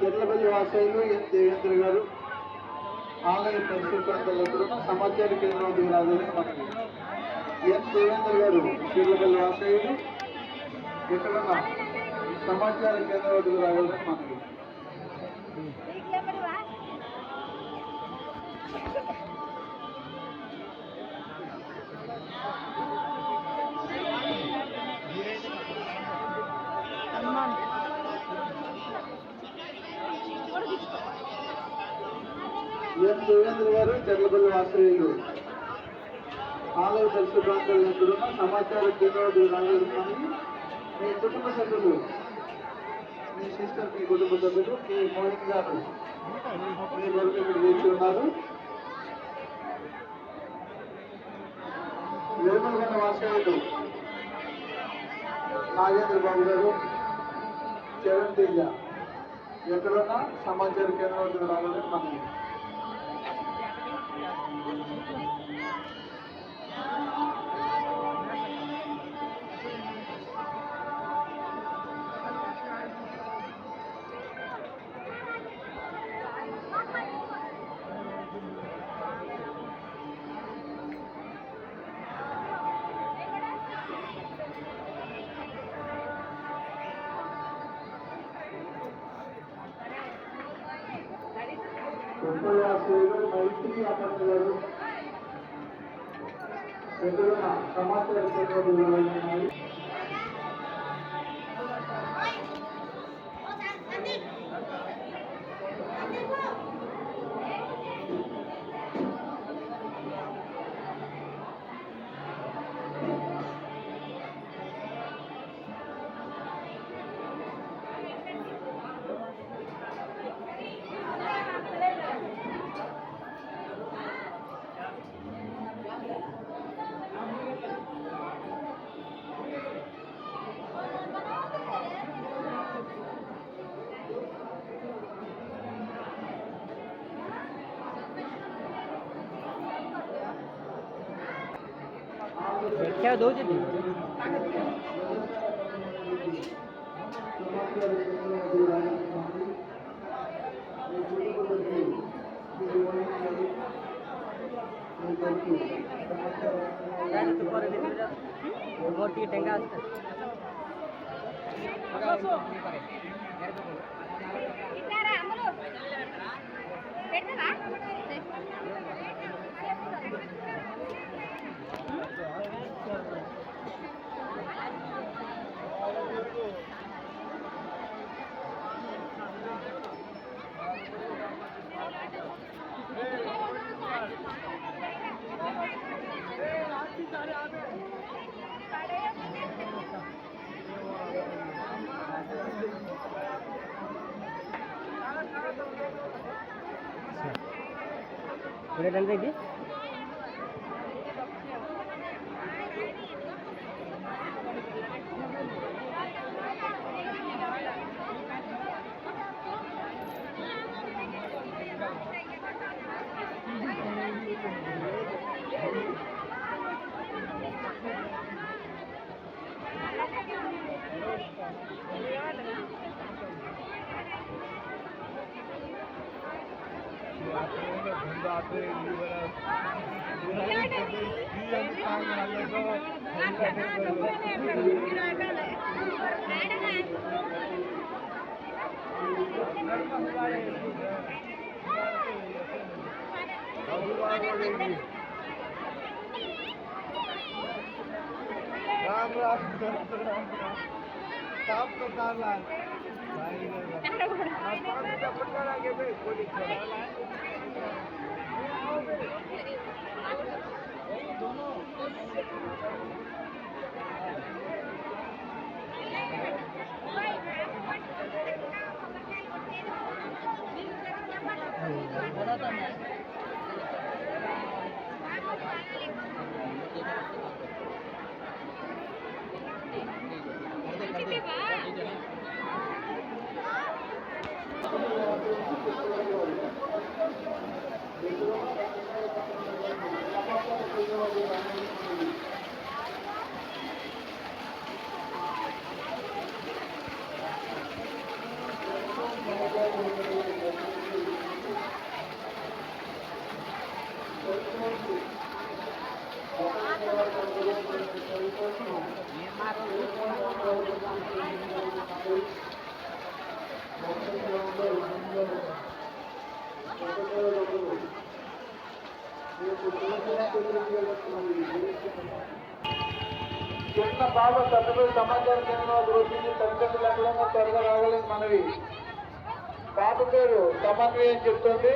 చెర్లపల్లి వాసయ్యలు ఎన్ దేవేంద్ర గారు ఆలయ పరిశుభ్రతలు సమాచార కేంద్రం రాజులని మనకి ఎన్ దేవేంద్ర గారు చెర్లపల్లి వాసయ్యలు ఎక్కడన్నా సమాచార కేంద్రం రాజులని మనకి ఎన్ దేవేంద్ర గారు చెర్లపల్లి వాసయ్యలు ఆలయ పరిసర ప్రాంతాల్లో ఎక్కడున్న సమాచార కేంద్రం రాజులని మీ కుటుంబ సభ్యులు మీ సిస్టర్ మీ కుటుంబ సభ్యులు మీ మోహిన్ గారు మీ వరకు ఇక్కడ వేచి ఉన్నారు. వేమలగొండ వాసయ్యలు నాగేంద్ర బాబు గారు చరణ్ తేజ ఎక్కడున్నా సమాచార కేంద్రం రావాలని మనకి మైత్రి అప్పటి గారు ఎక్కడున్న సమాచార కేంద్రం क्या दो जी मोटी टेंगा ఇది राम राम साफ तो काला Thank you. చిన్న బాబు సభ్యులు సమాచార కేంద్రంలో రోజుకి తల్లిదండ్రులు ఎక్కడైనా త్వరగా రావాలని మనవి. పాప పేరు సమన్వయం చెప్తుంది.